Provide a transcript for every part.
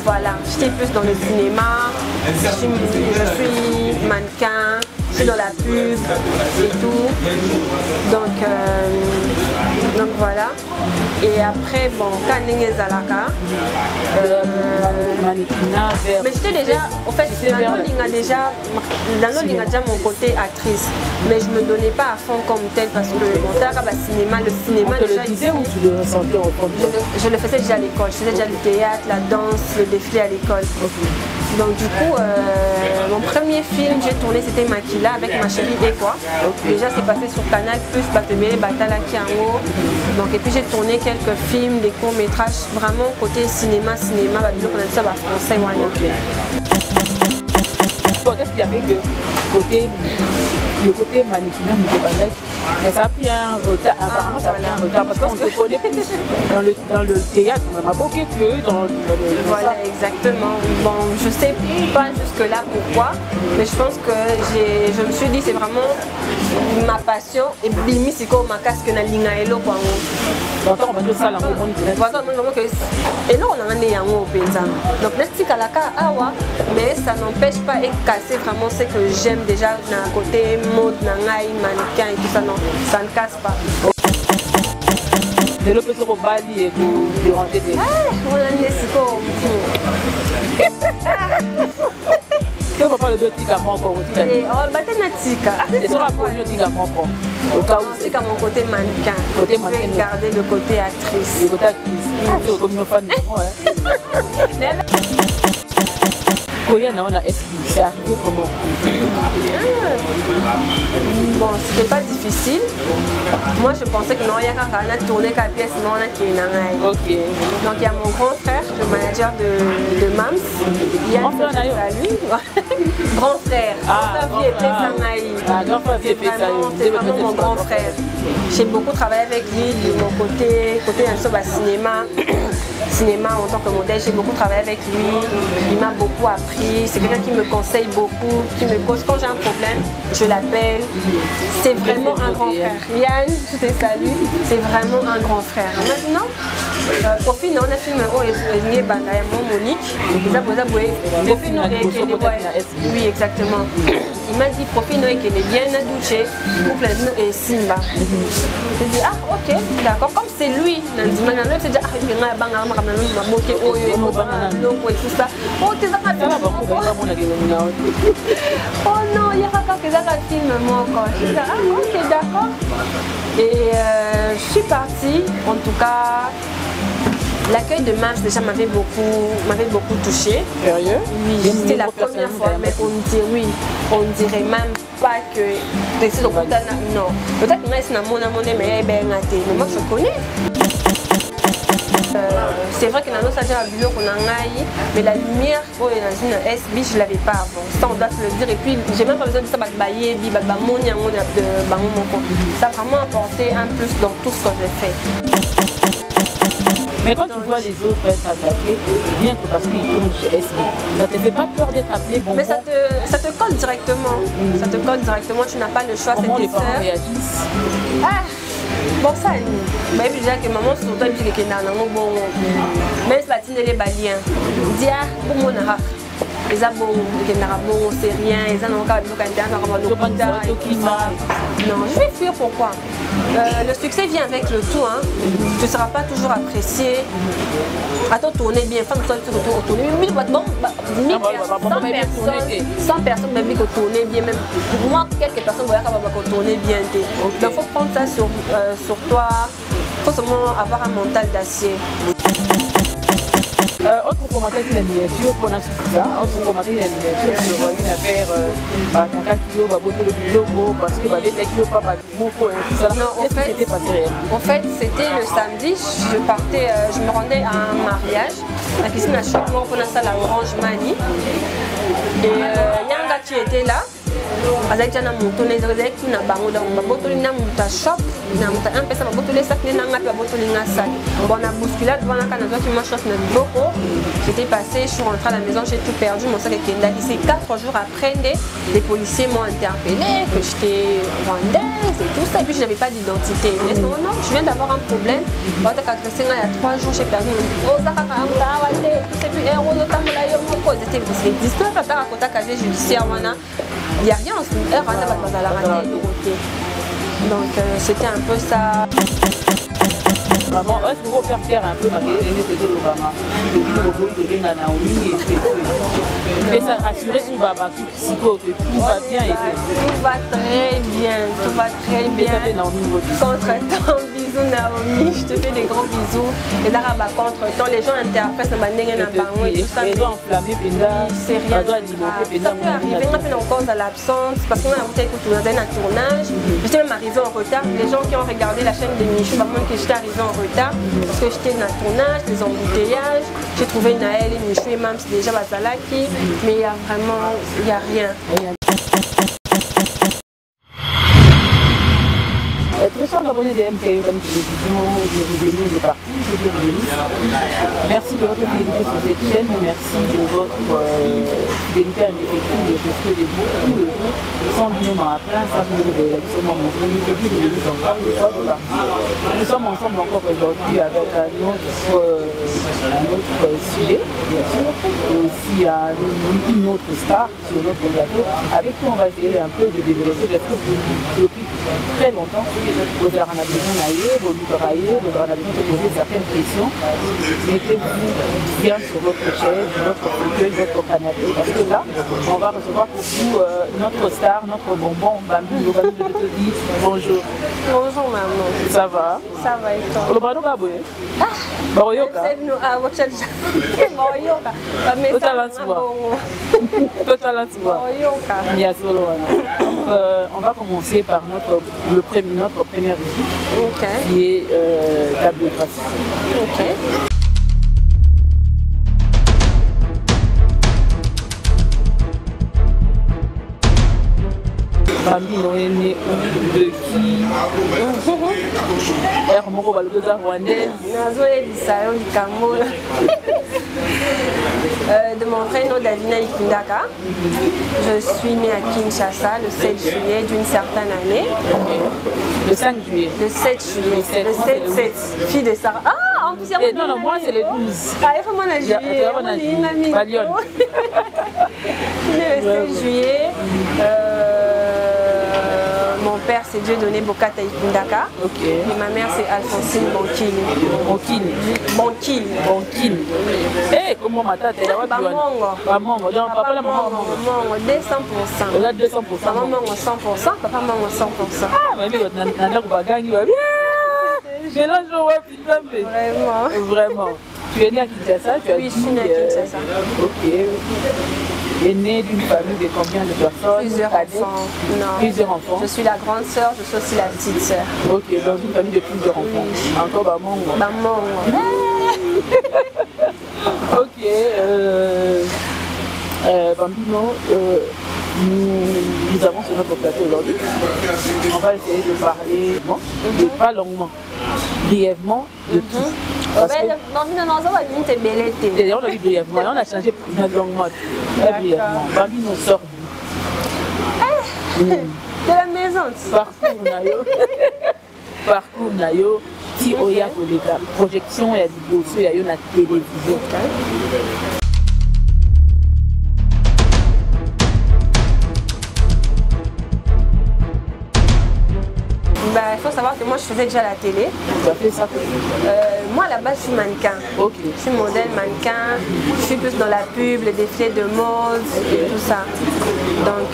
voilà, j'étais plus dans le cinéma, je suis mannequin, je suis dans la pub et tout. Donc voilà. Et après, bon, quand Ningé Zalaka, mais j'étais déjà, en fait, dans déjà mon côté actrice, mais je ne me donnais pas à fond comme tel parce que le cinéma déjà ici, je le faisais déjà à l'école, je faisais déjà le théâtre, la danse, le défilé à l'école. Donc du coup, mon premier film que j'ai tourné c'était Makila avec ma chérie et quoi. Déjà c'est passé sur Canal+, Batemele Batala Kiango. Donc et puis j'ai tourné quelques films, des courts métrages, vraiment côté cinéma, bah disons qu'on a dit ça bah français qu'est-ce qu'il y avait que le côté mannequinat mais ça a pris un retard, apparemment ça a pris un retard parce qu'on se connaît plus dans le théâtre, on m'a beaucoup que dans le voilà, exactement. Bon, je sais pas jusque là pourquoi, mais je pense que je me suis dit c'est vraiment ma passion et bimi c'est comme ma casque na linga elo quoi. Donc on va dire ça là et non on a né yango penza. Donc nesti kalaka awa, mais ça n'empêche pas et casser vraiment ce que j'aime déjà d'un côté mode nangai mannequin et tout ça, non, ça ne casse pas. De l'autre côté, au Bali et de ranger des... on a né si quoi. Tu vas pas le deux tika encore aussi. Oh, batte na tika. Et sur la poche de tika encore. Au cas où c'est comme mon côté mannequin. Côté mannequin. Garder le côté actrice. Le côté actrice. C'est comme une fan. On a c'est arrivé comment? Bon, c'était pas difficile. Moi, je pensais que non, il y a tourné qu'à pièce, non, on a qui est ok. Donc, il y a mon grand frère, le manager de MAMS. Il y a un salut. Grand frère. C'est vraiment mon grand frère. J'ai beaucoup travaillé avec lui de mon côté un cinéma en tant que modèle. J'ai beaucoup travaillé avec lui. Il m'a beaucoup appris. C'est quelqu'un qui me conseille beaucoup, qui me pose quand j'ai un problème, je l'appelle. C'est vraiment un grand frère. Yann, je te salue. C'est vraiment un grand frère. Maintenant, Profi, on a filmé Monique. Oui, exactement. Il m'a dit Profi, il est bien douché pour et Simba. J'ai dit ah ok, d'accord. Comme c'est lui, je dit ah il tout ça. Oh non, il y a pas que ça film moi encore. J'ai dit ah ok d'accord. Et je suis partie, en tout cas. L'accueil de Mars déjà m'avait beaucoup touché. Sérieux? Oui, c'était la première fois, mais on dirait même pas que non. Peut-être que c'est mon mais moi je connais. C'est vrai que dans notre salle à qu'on a mais la lumière dans une SB je l'avais pas avant. Ça on doit se le dire et puis j'ai même pas besoin de ça ça a vraiment apporté un plus dans tout ce que j'ai fait. Mais quand tu vois les autres s'attaquer, bien que parce qu'ils tournent chez SB, ça te fait pas peur d'être appelé bonbon? Mais ça te colle directement. Ça te colle directement, tu n'as pas le choix. Comment les parents réagissent? Ah, bon ça, mais puis déjà que maman se retrouve et que bon, même si les baliens, dia pour mon arabe. Les abos, c'est rien, ils ont encore non, je vais fuir pourquoi? Le succès vient avec le tout, hein. Tu ne seras pas toujours apprécié. Attends, tourner bien, femme, tu tourner 100 personnes, même que tourner bien, même moi, quelques personnes vont tourner bien. Donc, il faut prendre ça sur toi. Il faut seulement avoir un mental d'acier. Autre commentaire de la miniature, pour ça, autre commentaire de la miniature, je vois une affaire parce que en fait, c'était le samedi, je me rendais à un mariage, la piscine à chaque mois, on a ça la Orange Mani. Et il y a un gars qui était là. azali déjà na moto na ezali tout na bango donc babotoli na muta shop na muta un pesa babotoli sac na ngati babotoli na sac bon na bousculade wana kana toi ma chance na biloko j'étais passée, je suis rentrée à la maison, j'ai tout perdu mon sac et c'est 4 jours après les policiers m'ont interpellé que j'étais rwandaise et tout ça et puis je n'avais pas d'identité. Mais non, je viens d'avoir un problème. Il y a 3 jours j'ai perdu mon sac c'est des histoires à faire à casier judiciaire. Il n'y a rien en ce moment. Donc c'était un peu ça. Maman, est-ce que vous pouvez faire un peu ma mais ça rassurer son baba psycho que tout va bien et tout va très bien, tout va très bien. Contre-temps, bisous Naomi, je te fais des gros bisous. Et là, contre-temps, les gens interprètent le banding et tout ça. Les gens enflammés, c'est rien. Ça peut arriver, on fait encore à l'absence parce qu'on a un tournage. J'étais même arrivée en retard. Les gens qui ont regardé la chaîne de Michou, par contre, que j'étais arrivée en retard parce que j'étais dans le tournage, des embouteillages. J'ai trouvé Naël et Michou et Mams déjà Bazalaki, mais il y a vraiment, il n'y a rien. Très cher d'abonnés de MKE comme télévision, de partout, merci de votre fidélité sur cette chaîne, merci de votre fidélité indéfectible, parce que les beaucoup de gens sont venus dans la place, nous sommes ensemble encore aujourd'hui avec un autre sujet, bien sûr, et aussi une autre star sur notre plateau, avec qui on va essayer un peu de développer, parce que depuis très longtemps, vous avez besoin d'ailleurs, vous avez besoin de poser certaines questions. Mettez-vous bien sur votre chaise, votre fauteuil, votre canapé, parce que là, on va recevoir pour vous notre star, notre bonbon, Bambi. Le Bambi te dit bonjour. Bonjour maman. Ça va? Ça va et toi? Le Bambi va bien? Baroyoka. Ah, votre chaise. Baroyoka. On va commencer par notre première visite, qui est ta biographie. Bambino est né de qui? Moko baloza rwandaise. De mon prénom Davina Ikundaka. Je suis née à Kinshasa le 7 juillet d'une certaine année. Le 5 juillet. Le 7 juillet. Le 7, fille de Sarah. Ah, en plus, non, moi c'est le 12. Ah, il faut m'en juillet. Le 7 juillet. Mon père c'est Dieudonné Bokata Ikundaka. Et ma mère c'est Alphonsine Bonkil. Eh, comment ma tante est là? Bamongo. Donc papa la maman Mongo 200%. On a 200%. Maman Mongo 100%, papa Mongo 100%. Ah, mais on a bagangi va bien. Vraiment. Tu es né à Kinshasa? Oui, je suis née à Kinshasa. Ok. Tu es née d'une famille de combien de personnes? Plusieurs enfants. Non. Plusieurs enfants. Je suis la grande sœur, je suis aussi la petite sœur. Ok, dans une famille de plusieurs enfants. Oui. Encore Bamongo. Bamongo. Ok. Bambino, nous avons sur notre plateau aujourd'hui. On va essayer de parler, pas longuement, brièvement de tout. On a dit brièvement, on a changé notre longuement. Très brièvement. Bambino sort de la maison. Parcours Nayo, qui oya koleka, projection et liboso ya yo na télévision. Il faut savoir que moi je faisais déjà la télé. Tu as fait ça? Moi à la base je suis mannequin. Je suis modèle mannequin. Je suis plus dans la pub, les défilés de mode et tout ça. Donc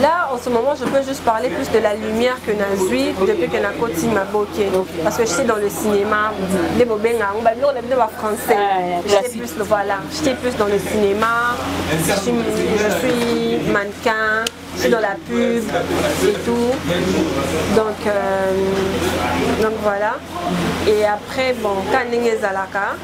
là en ce moment je peux juste parler plus de la lumière que Nazui depuis que Nakoti m'a boqué. Parce que je suis dans le cinéma. Les bobenga, on va dire français. J'étais plus dans le cinéma. Je suis mannequin. je suis dans la pub et tout. Donc voilà. Et après, bon, quand Nengue Zalaka.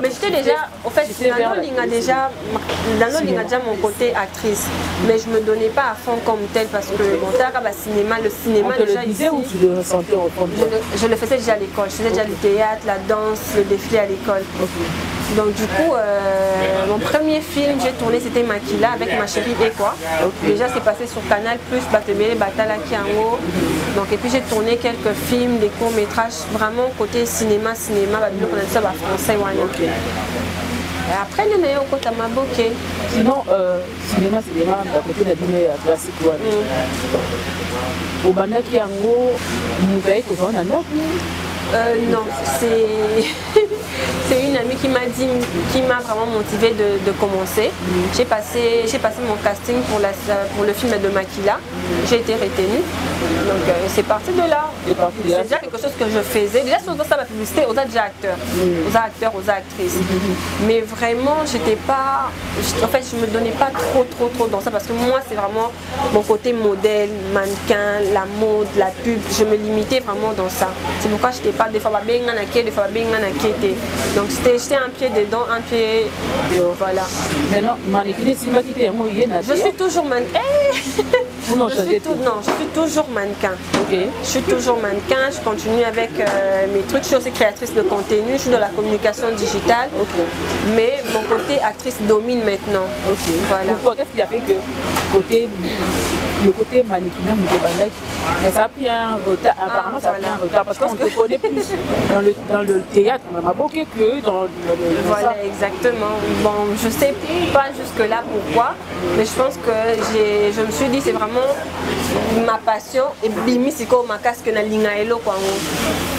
Mais j'étais déjà, en fait, dans le Linga déjà mon côté actrice. Mais je me donnais pas à fond comme tel parce que bon, le cinéma déjà ici. Ou tu le ressentais au fond? Je le faisais déjà à l'école. Je faisais déjà le théâtre, la danse, le défilé à l'école. Donc du coup, mon premier film que j'ai tourné c'était Makila avec ma chérie et quoi. Déjà c'est passé sur Canal+, Batemele Batala Kiango. Donc et puis j'ai tourné quelques films, des courts métrages, vraiment côté cinéma, Babylon on a dit ça français. Et après nous avons au côté à Maboké. Sinon, cinéma, d'un côté de la dîner classique. Au Banda Kiango, nous avons un autre. Non, c'est une amie qui m'a vraiment motivée de commencer. J'ai passé mon casting pour le film de Makila. J'ai été retenue. Donc c'est parti de là. C'est déjà quelque chose que je faisais. Déjà sur ça, la publicité, aux déjà acteurs, aux actrices. Mais vraiment, j'étais pas. En fait, je me donnais pas trop dans ça parce que moi, c'est vraiment mon côté modèle, mannequin, la mode, la pub. Je me limitais vraiment dans ça. C'est pourquoi j'étais pas des fois bien des fois bien donc j'étais un pied dedans, un pied voilà. Maintenant, je suis toujours mannequin. Non, je suis toujours mannequin. Je suis toujours mannequin, je continue avec mes trucs. Je suis aussi créatrice de contenu, je suis dans la communication digitale. Mais mon côté actrice domine maintenant. Voilà. Pourquoi qu'est-ce qui a fait que le côté mannequinat, mais ça a pris un retard, apparemment ça a pris un retard parce qu'on te connaît plus dans le théâtre, on m'a beaucoup que dans le voilà, exactement. Bon, je sais pas jusque là pourquoi, mais je pense que je me suis dit c'est vraiment ma passion et bimi siko ma casque na linga elo kwa ngo.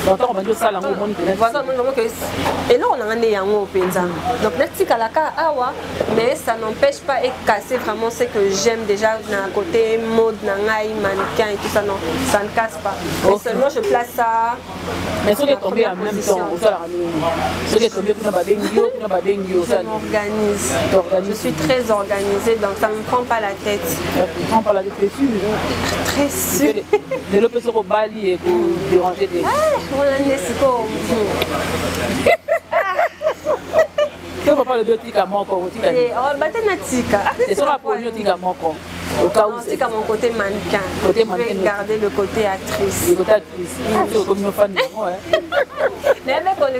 Donc on va dire ça là voilà, et là on a un yango penza. Donc neti kalaka awa, mais ça n'empêche pas et casser vraiment ce que j'aime déjà d'un côté mode nangai mannequin et tout ça, non, ça ne casse pas. Mais seulement je place ça. Mais ce qui est tombé en même temps, ce qui est tombé pour je m'organise. Je suis très organisée, donc ça ne me prend pas la tête. Ça ne prend pas la tête, c'est sûr. Très sûr. De l'opération au Bali et pour déranger des. On a c'est quoi? Tu ne peux pas le dire tika moko. C'est sur la police tika moko. Au cas où c'est comme mon côté mannequin. Je vais garder le côté actrice. Le côté actrice. C'est comme une fan de moi. Les mecs on est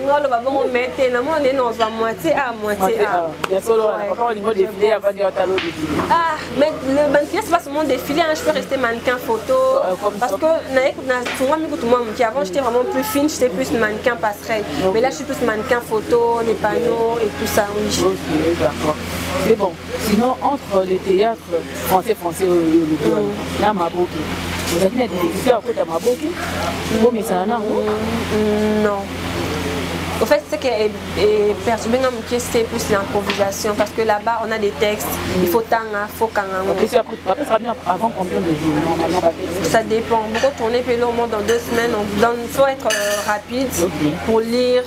mettre na moi on est dans moitié à moitié à. Il y a solo papa au niveau défilé avant de talon défilé. Ah mais le mannequin c'est pas seulement défilé, je peux rester mannequin photo parce que avant j'étais vraiment plus fine, j'étais plus mannequin passerelle. Mais là je suis plus mannequin photo, les panneaux et tout ça, oui. OK, d'accord. C'est bon. Sinon entre les théâtres français là Maboké. Vous avez des difficultés à côté de Maboké? Non. Au fait, ce qui est perturbé dans mon pied, c'est plus l'improvisation parce que là-bas, on a des textes, il faut tanga, il faut kanga. Après, ça vient avant combien de jours normalement? Ça dépend. Beaucoup tourner au moins dans 2 semaines. Il faut être rapide pour lire.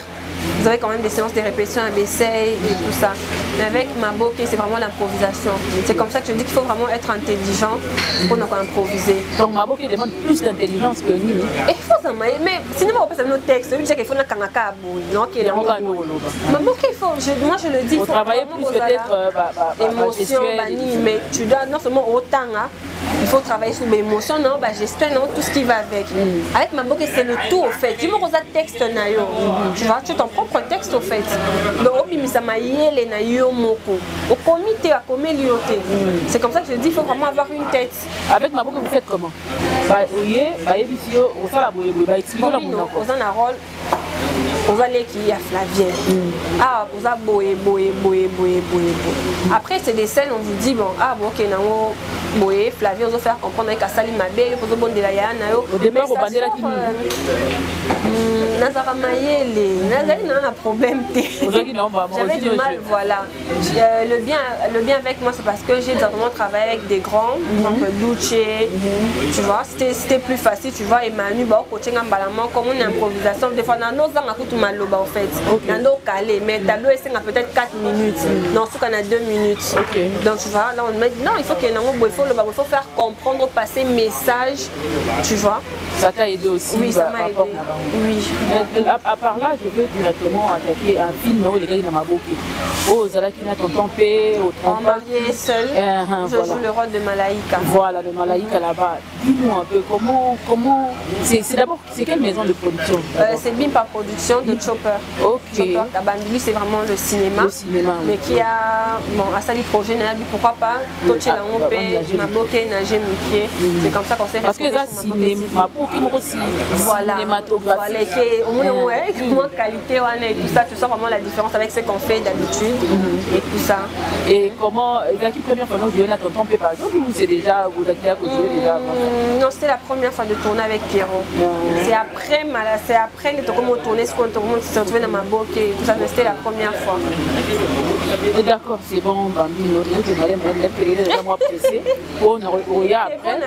Vous avez quand même des séances de répétition à Bessay et tout ça. Mais avec Maboké, c'est vraiment l'improvisation. C'est comme ça que je dis qu'il faut vraiment être intelligent pour nous improviser. Donc Maboké demande plus d'intelligence que nous. Et il faut ça, mais sinon on peut faire nos textes. Je dis qu'il faut nous kangaka Maboké, il faut, moi je le dis, il faut travailler plus peut-être émotion, mais tu dois non seulement autant, il faut travailler sur mes émotions, non, gestion, non, tout ce qui va avec. Avec Maboké, c'est le tout au fait. Dis-moi qu'on a texte, tu vois, tu as ton propre texte au fait. Donc, c'est comme ça que je dis, il faut vraiment avoir une tête. Avec Maboké, vous faites comment? On va aller qui a Flavien. Ah, on va boyer. Après, c'est des scènes, on vous dit, bon, ah, bon, ok, non, boyer, Flavien, on va faire comprendre avec Assali Mabé, on va bon de la yana. Au départ, on va dire qui Nazara Mayele, Nazari n'a pas de problème. J'avais du mal, voilà. Le bien avec moi, c'est parce que j'ai vraiment travaillé avec des grands, donc Luce, tu vois, c'était plus facile, tu vois, Emmanuel, coaching en balamant, comme une improvisation. Des fois, dans nos ans, tout maloba en fait. Nando calé, mais tableau est peut-être 4 minutes. Non, ce qu'on a 2 minutes. Donc tu vois, là on met non, il faut qu'il faut faire comprendre, passer message, tu vois. Ça t'a aidé aussi. Oui, ça m'a aidé. Oui. À part là, je veux directement attaquer un film où les gars dans ma boucle. Oh, Zalaki n'a ton tempé, au en marié seul. Je joue le rôle de Malaïka. Voilà, de Malaïka là-bas. Dis-moi un peu comment c'est d'abord, c'est quelle maison de production? C'est Bimpa Production de Chopper. Ok. Chopper Kabandili, c'est vraiment le cinéma. Le cinéma. Mais qui a, bon, à Sali Projet, pourquoi pas, Tochi la Mopé, Maboké, Nagé Miké. C'est comme ça qu'on s'est parce que ça, cinéma, pour qui aussi, cinématographique. Voilà, qui est au moins qualité, et tout ça, tu sens vraiment la différence avec ce qu'on fait d'habitude et tout ça. Et comment, la première fois que vous jouez là, ton par exemple, ou c'est déjà, vous avez déjà non, c'était la première fois de tourner avec Pierrot. C'est après les tournements tournés, ce qu'on s'est retrouvé dans ma boucle et tout ça, mais c'était la première fois. D'accord, c'est bon, Bambino, je vais me moi pressé. On a après.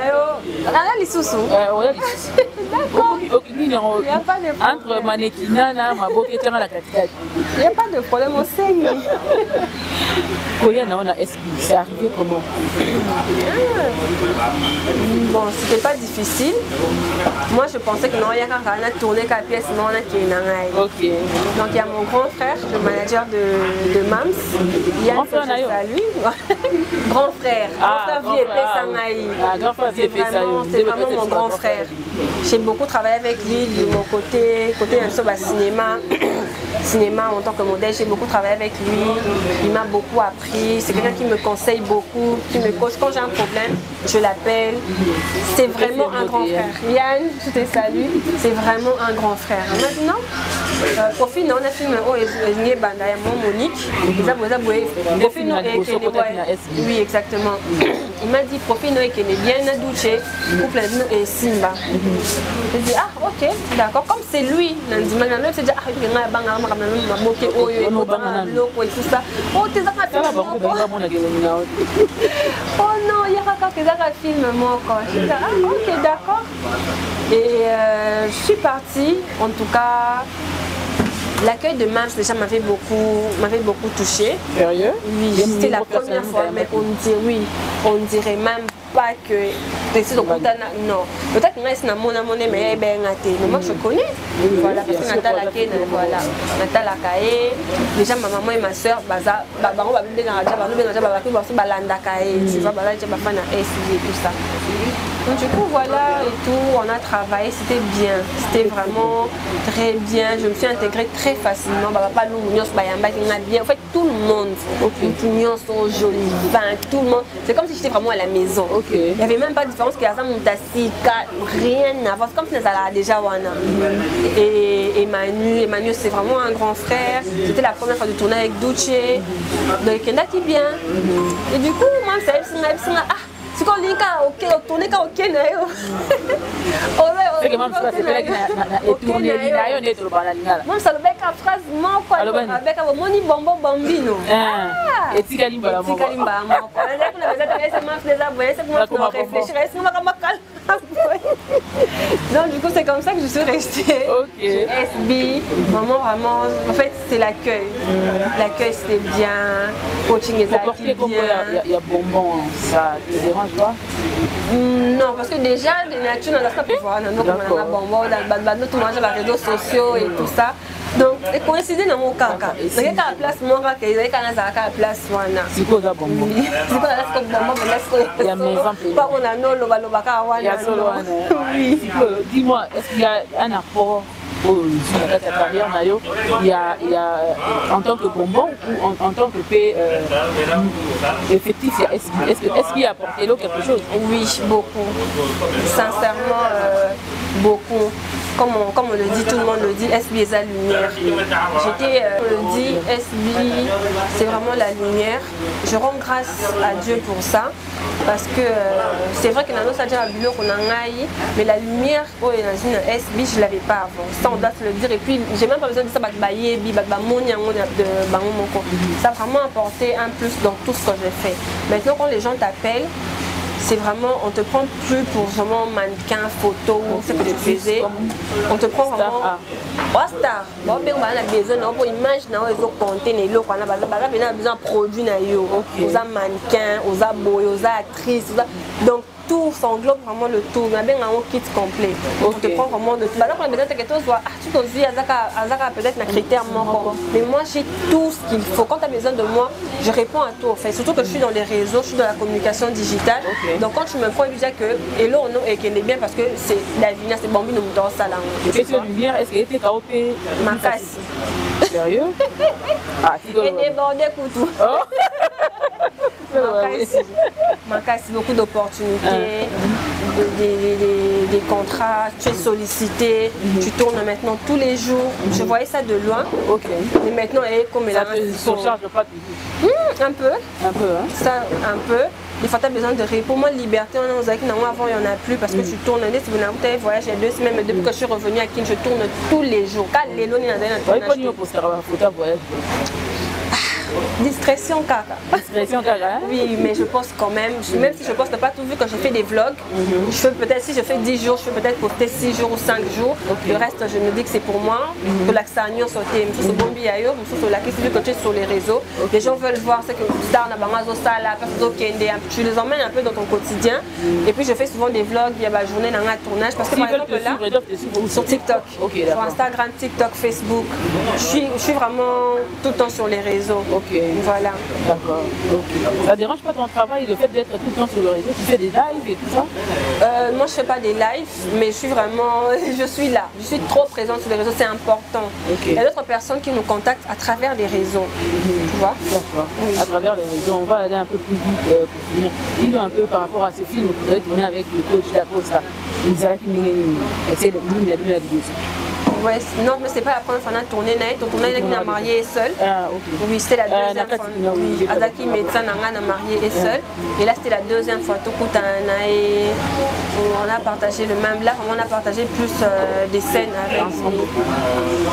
Ah, les sous-sous. D'accord. Il n'y a pas de problème. Entre Manekina, ma boucle et la capitale. Il n'y a pas de problème, on saigne. On a SB, c'est arrivé comment? Bon, c'était pas difficile. Moi, je pensais que non, il y a quand on a tourné la pièce, non, on a qui est ok. Donc, il y a mon grand frère, le manager de Mams. Grand frère, salut. Grand frère. C'est vraiment mon grand frère. J'ai beaucoup travaillé avec lui de mon côté cinéma en tant que modèle. J'ai beaucoup travaillé avec lui. Il m'a beaucoup appris. C'est quelqu'un qui me conseille beaucoup, qui me coach. Quand j'ai un problème, je l'appelle. C'est vraiment un grand frère. Yann, je te salue. C'est vraiment un grand frère. Maintenant, Profi, on a filmé Monique. Oui, exactement. Il m'a dit Profi, il est bien douché. Couple et Simba. J'ai dit ah ok, d'accord. Comme c'est lui, c'est dit ah oh non, il y a quelqu'un qui film moi quoi. J'ai dit ah ok, d'accord. Et je suis partie, en tout cas. L'accueil de Mams déjà m'avait beaucoup touché. Sérieux? Oui, c'était la première fois, mais on dirait même pas que non. Peut-être que c'est mon mais moi je connais. Voilà, parce que Nathalie Akaye, déjà ma maman et ma soeur, tu vois, et tout ça. Donc du coup voilà et tout, on a travaillé, c'était bien, c'était vraiment très bien, je me suis intégrée très facilement, en fait tout le monde, joli, tout le monde, c'est comme si j'étais vraiment à la maison, il n'y avait même pas de différence, rien à voir, c'est comme si nous allions déjà Wana. Et Emmanuel c'est vraiment un grand frère, c'était la première fois de tourner avec Duce, donc il y en a qui bien, et du coup moi c'est si on dit ok, tourner ok nayo. C'est que même ça c'est là que tourner nayo n'est trop banal. Même ça le bec à phrase mon quoi avec un moni bombo bambino. Et tikalimba la moko. Tikalimba moko. Là qu'on avait déjà c'est marche déjà voyez c'est moi qui réfléchir est-ce qu'on va donc du coup c'est comme ça que je suis restée. OK. SB vraiment en fait c'est l'accueil. L'accueil c'était bien, coaching est bien. Il y a bonbon ça te dérange pas? Non, parce que déjà, les natures, on a ça pour voir, on a bonbon, tout le monde sur les réseaux sociaux et tout ça. Donc, c'est coïncidé dans mon cas. C'est qu'à la place, moi, il y a la place, voilà. C'est quoi ça, bonbon? C'est quoi ça, bonbon? Il y a mes exemples. Pas on a non, il y a solo. Oui. Dis-moi, est-ce qu'il y a un apport sur ta carrière, Nayo, il y a en tant que bonbon ou en tant que effectif, est-ce qu'il a apporté là quelque chose? Oui, beaucoup. Sincèrement, beaucoup. Comme on le dit, tout le monde le dit, SB est la lumière. On le dit, SB, c'est vraiment la lumière. Je rends grâce à Dieu pour ça. Parce que c'est vrai que dans notre déjà bureau qu'on a mais la lumière dans une SB, je ne l'avais pas avant. Ça, on doit se le dire. Et puis, j'ai même pas besoin de ça, ça a vraiment apporté un plus dans tout ce que j'ai fait. Maintenant, quand les gens t'appellent, c'est vraiment, on te prend plus pour vraiment mannequin, photo, ce que tu faisais. On te prend vraiment. Star. On a besoin pour image, on a besoin de produits, on a mannequin, on a boy, on a actrice. Donc tout s'englobe vraiment le tout. On a bien un kit complet. On te prend vraiment de tout. On a besoin de quelque chose, tu te dis, peut-être un critère mort. Mais moi, j'ai tout ce qu'il faut. Quand tu as besoin de moi, je réponds à tout. En fait. Surtout que je suis dans les réseaux, je suis dans la communication digitale. Donc quand tu me prends, je dis que hello, non, et qu'elle est bien parce que c'est la vie, c'est Bambi, nous dans ça là. Question de lumière, est-ce qu'elle était KOP? Ma casse. Sérieux? Et débordé couteau. Ma casse, beaucoup d'opportunités, des contrats, tu es sollicité, tu tournes maintenant tous les jours. Je voyais ça de loin. Mais maintenant, comme elle a surcharge pas du tout. Un peu. Un peu, hein? Ça, un peu. Des fois, tu as besoin de repos. Moi, liberté, on a avant, il n'y en a plus parce que tu tournes. Si vous avez un voyage il y a 2 semaines, mais depuis que je suis revenue à Kin, je tourne tous les jours. Quand les lois, il y a discrétion caca. Discrétion caca. Oui, mais je poste quand même. Même si je poste pas tout, vu que je fais des vlogs, je fais peut-être, si je fais 10 jours, je fais peut-être poster 6 jours ou 5 jours. Le reste, je me dis que c'est pour moi. Que l'accent sauté, je suis bombi ailleurs, je suis sur la question que tu es sur les réseaux. Les gens veulent voir ce que Star n'a pas sala, tu les emmènes un peu dans ton quotidien. Et puis je fais souvent des vlogs, il y a ma journée dans un tournage parce que par exemple là, sur TikTok, sur Instagram, TikTok, Facebook, je suis vraiment tout le temps sur les réseaux. Voilà. D'accord. Ça ne dérange pas ton travail, le fait d'être tout le temps sur le réseau? Tu fais des lives et tout ça? Moi, je ne fais pas des lives, mais je suis vraiment... Je suis là. Je suis trop présente sur les réseaux, c'est important. Il y a d'autres personnes qui nous contactent à travers les réseaux. Tu vois? D'accord. À travers les réseaux, on va aller un peu plus vite pour finir. Dis-nous un peu par rapport à ce film que vous avez tourné avec le coach d'Acosta. Il nous a fait la vidéo. Ouais, non, mais c'est pas la première fois qu'on a tourné. On a marié seul. Oui, c'était la deuxième fois. Oui, Azaki médecin a marié et seul. Et là, c'était la deuxième fois. Tout coup, on a partagé le même là. On a partagé plus des scènes avec lui.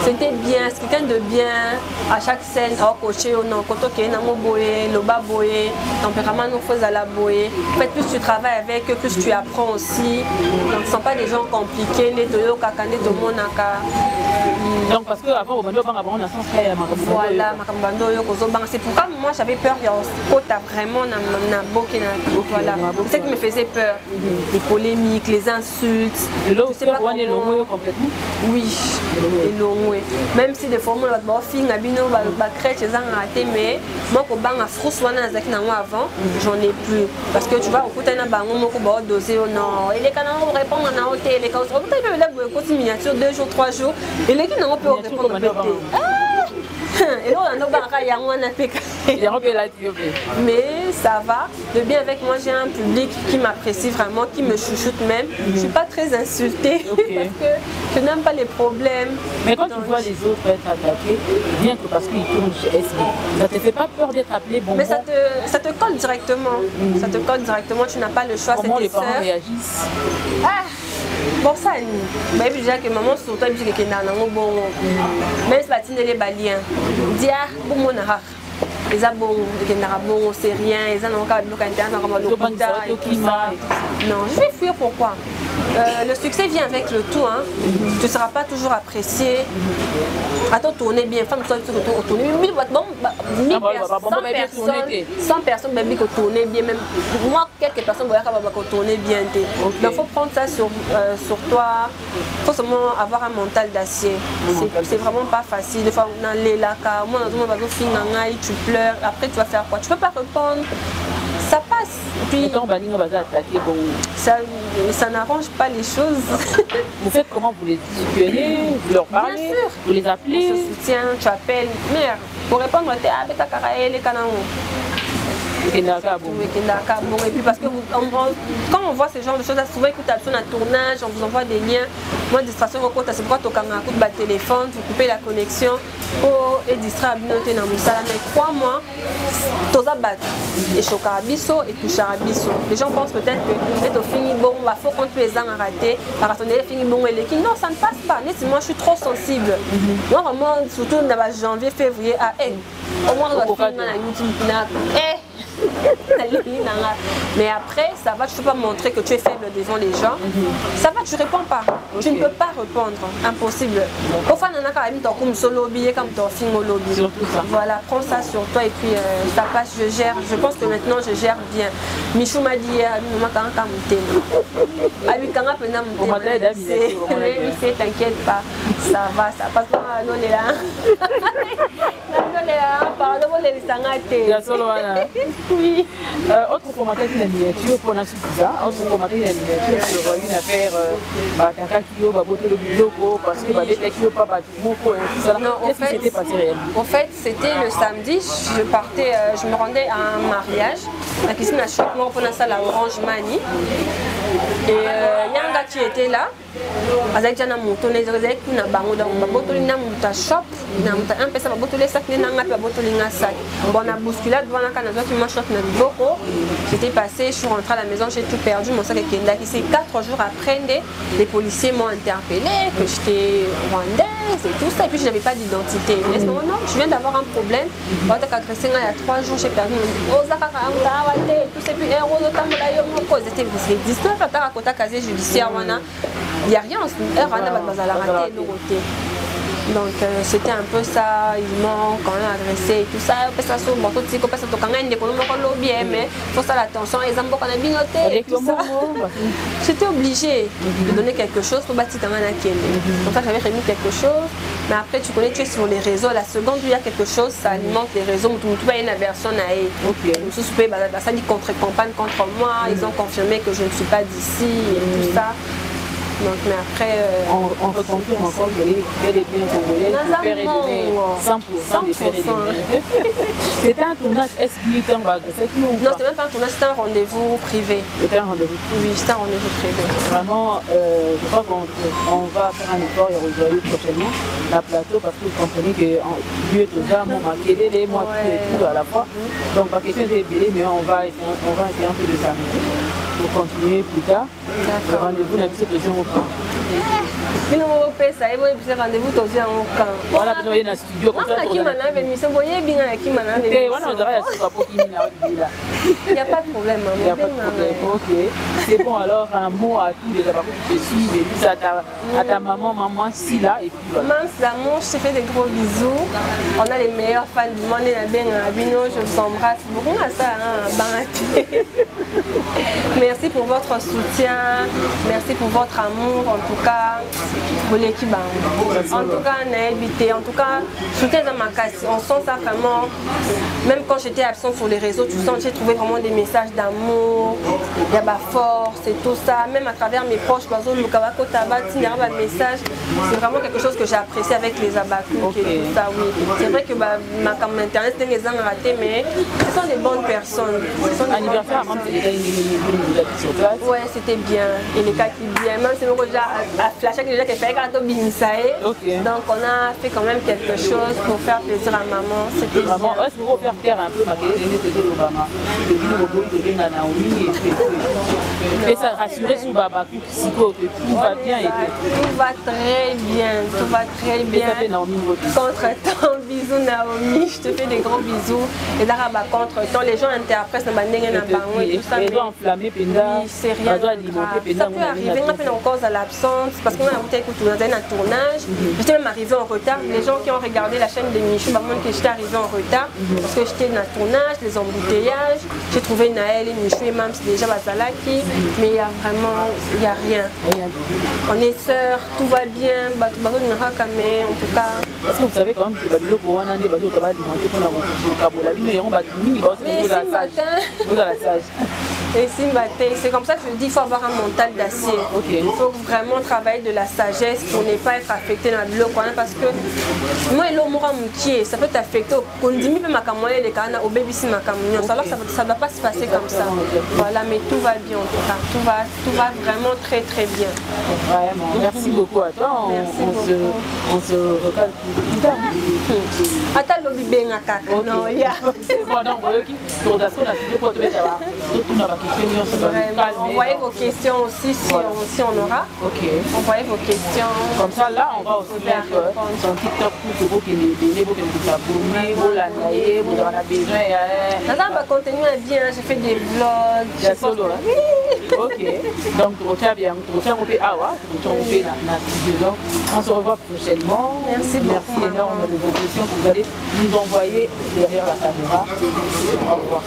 C'était bien, c'est quelqu'un de bien. À chaque scène, coché ou non, koto ke na mo boye, loba boye, tempérament nous faisait la boye. En fait, plus tu travailles avec eux, plus tu apprends aussi. Donc, ce ne sont pas des gens compliqués. Les toyo kakane to monaka. Donc parce qu'avant, on a sens qu'il y a voilà, c'est pourquoi moi j'avais peur quand tu as vraiment voilà. C'est ce qui me faisait peur. Les polémiques, les insultes. Et là, c'est pas complètement. Oui, et l'ongoué. Même si des fois, on va faire un crèche, mais moi, quand je avant, j'en ai plus. Parce que tu vois, au coup, tu as dosé au nord. Et les canaux répondent en hôtel. Les canaux répondent miniature 2 jours, 3 jours. Et les canaux peuvent répondre. Et là, on a mais ça va. De bien avec moi, j'ai un public qui m'apprécie vraiment, qui me chouchoute même. Je ne suis pas très insultée parce que je n'aime pas les problèmes. Mais quand tu vois les autres être attaqués, bien que parce qu'ils tournent chez SB, ça te fait pas peur d'être appelé bonbon? Mais ça te colle directement. Ça te colle directement, tu n'as pas le choix. Comment les parents réagissent? Bon, ça, mais je disais que maman surtout elle dit que bon, même si tu les baliens, dis bon mon arach. Ils ont bon, c'est rien, ils ont encore bloc interne, non, je vais fuir pourquoi? Le succès vient avec le tout, hein. Tu ne seras pas toujours apprécié. Attends, tourner bien, femme, tu tourner 100 personnes, même qui tournent bien, même moi, quelques personnes qui tourner bien. Donc, il faut prendre ça sur toi. Il faut seulement avoir un mental d'acier. C'est vraiment pas facile. Des fois, on a les lacas, moi, tu pleures, après, tu vas faire quoi? Tu ne peux pas répondre. Ça passe. Puis, ça n'arrange pas les choses. Vous faites comment? Vous les disciplinez? Vous leur parlez? Bien sûr. Vous les appelez? On se soutient, tu appelles. Mère, pour répondre, tu es les canons. Et puis parce que quand on voit ce genre de choses, souvent écoute un tournage, on vous envoie des liens. Moi, distraction, c'est pourquoi tu as un coup de téléphone, vous coupez la connexion et distraire mais crois-moi, tu as battu et chocarabiso et toucharabiso. Les gens pensent peut-être que tu fini bon, il faut qu'on les a ratés, par contre, fini bon et les non, ça ne passe pas. Moi, je suis trop sensible. Moi, vraiment, surtout dans janvier, février, au moins, on va finir dans la YouTube. Mais après, ça va, tu ne peux pas montrer que tu es faible devant les gens. Ça va, tu ne réponds pas. Tu ne peux pas répondre. Impossible. Voilà, prends ça sur toi et puis ça passe, je gère. Je pense que maintenant je gère bien. Michou m'a dit, t'inquiète pas, ça va, ça passe. Oui. Autre commentaire de la miniature, pour la suffisance, autre commentaire de la miniature sur une affaire, parce que en fait, c'était le samedi, je me rendais à un mariage, la piscine à choc, moi, on a ça la Orange Mani. Et il y a un gars qui était là, avec un moto, les oreilles, une bango, donc botoli na muta shop, na muta un pesa botoli sac, na ngapa botoli na sac. Bon, on a bousculé devant la canne, qui m'a choqué notre boko. J'étais passée, je suis rentrée à la maison, j'ai tout perdu, mon sac est Kenda. Ici, 4 jours après, les policiers m'ont interpellé, que j'étais rwandaise et tout ça, et puis je n'avais pas d'identité. Mais non, non, je viens d'avoir un problème. Quand tu as agressé, il y a 3 jours, j'ai perdu mon tout ça, puis c'est d'histoire, quand tu as raconté casier judiciaire, il n'y a rien, donc c'était un peu ça, ils m'ont quand même agressé et tout ça, mais il faut faire attention, les hommes qu'on a bignoté et tout ça. J'étais obligée de donner quelque chose pour bâtir quand même donc ça j'avais remis quelque chose, mais après tu connais, tu es sur les réseaux, la seconde où il y a quelque chose, ça alimente les réseaux, tu vois une aversion ça dit contre-campagne contre moi, ils ont confirmé que je ne suis pas d'ici et tout ça. Donc, mais après, on reconfirme encore que les biens congolais, le père est donné 100% des pères est donné. C'était un tournage expliquant, non, c'était même pas un tournage, c'était un rendez-vous privé. C'était un rendez-vous privé? Oui, c'était un rendez-vous privé. Vraiment, je crois qu'on va faire un effort et rejoindre prochainement la plateau parce que vous comprenez que Dieu tout ça, mon marqué, les mois tout à la fois. Donc, pas question de délai, mais on va essayer un peu de s'arrêter pour continuer plus tard. Le rendez-vous n'a plus de gens au camp. Rendez-vous tous en camp. Voilà, nous sommes dans le studio. Il n'y a pas de problème. Il n'y a pas de problème. Ok. C'est bon, alors un mot à tous les abonnés qui te suivent et puis à ta maman Sila. Et puis voilà. Maman Zamour, je te fais des gros bisous. On a les meilleurs fans du monde. Je vous embrasse beaucoup à ça. Merci pour votre soutien. Merci pour votre amour. En tout cas, pour l'équipe. En tout cas, on a évité. En tout cas, soutien dans ma casse. On sent ça vraiment. Même quand j'étais absente sur les réseaux, tu sens, j'ai trouvé vraiment des messages d'amour, il y a ma force et tout ça. Même à travers mes proches, c'est vraiment quelque chose que j'ai apprécié avec les Abakouk et tout ça. Oui. C'est vrai que ma campagne internet, c'était des ans ratés, mais ce sont des bonnes personnes. Anniversaire avant sur place. Ouais, c'était bien. Et les cas qui viennent, même si nous déjà à flasher déjà qui fait quand on binsae. Donc on a fait quand même quelque chose pour faire plaisir à maman. C'était vraiment. Est-ce que vous pouvez faire un peu et ça rassurer sur Babakouk, tout va bien. Tout va très bien, tout va très bien. Contre-temps, bisous Naomi, je te fais des gros bisous. Et là, contre-temps, les gens interprètent et tout ça. Oui, c'est rien. Ça peut arriver, on a fait encore à l'absence parce qu'on a un tournage. J'étais même arrivée en retard. Les gens qui ont regardé la chaîne de Michou, que j'étais arrivée en retard parce que j'étais dans le tournage, les embouteillages. J'ai trouvé Naël et Michou et Mams déjà Bazalaki, mais il n'y a rien. On est sœurs, tout va bien, mais en tout cas. Est-ce que vous savez quand même que le pour un année, vous avez alimenté pour la et c'est comme ça que je dis qu'il faut avoir un mental d'acier. Il faut vraiment travailler de la sagesse pour ne pas être affecté dans le bloc. Parce que moi, ça peut t'affecter. Ça ne doit pas se passer comme ça. Voilà, mais tout va bien en tout cas. Tout va vraiment très très bien. Vraiment. Merci beaucoup à toi. On se recale plus tard. Attends, le bébé, non, il y a. C'est bon, non, Envoyez vos questions aussi si on aura. Ok. Envoyez vos questions. Comme ça, là, on va aussi mettre son TikTok pour que vous abonnez, vous l'envoyez, vous en avez besoin. Ça va continuer bien, j'ai fait des vlogs. J'ai solo. Ok. Donc, on se revoit prochainement. Merci beaucoup. Merci énormément de vos questions que vous allez nous envoyer derrière la caméra. Au revoir.